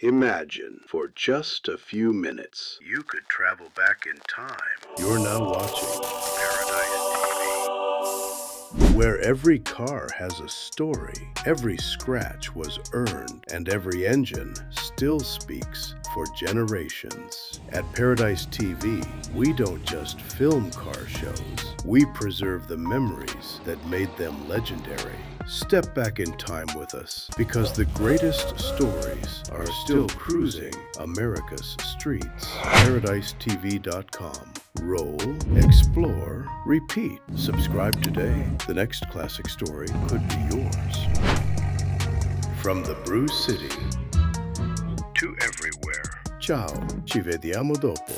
Imagine, for just a few minutes, you could travel back in time. You're now watching Paradise TV, where every car has a story, every scratch was earned, and every engine still speaks for generations. At Paradise TV, we don't just film car shows, we preserve the memories that made them legendary. Step back in time with us, because the greatest stories are still cruising America's streets. ParadiseTV.com. Roll, explore, repeat. Subscribe today. The next classic story could be yours. From the Brew City to everywhere. Ciao, ci vediamo dopo.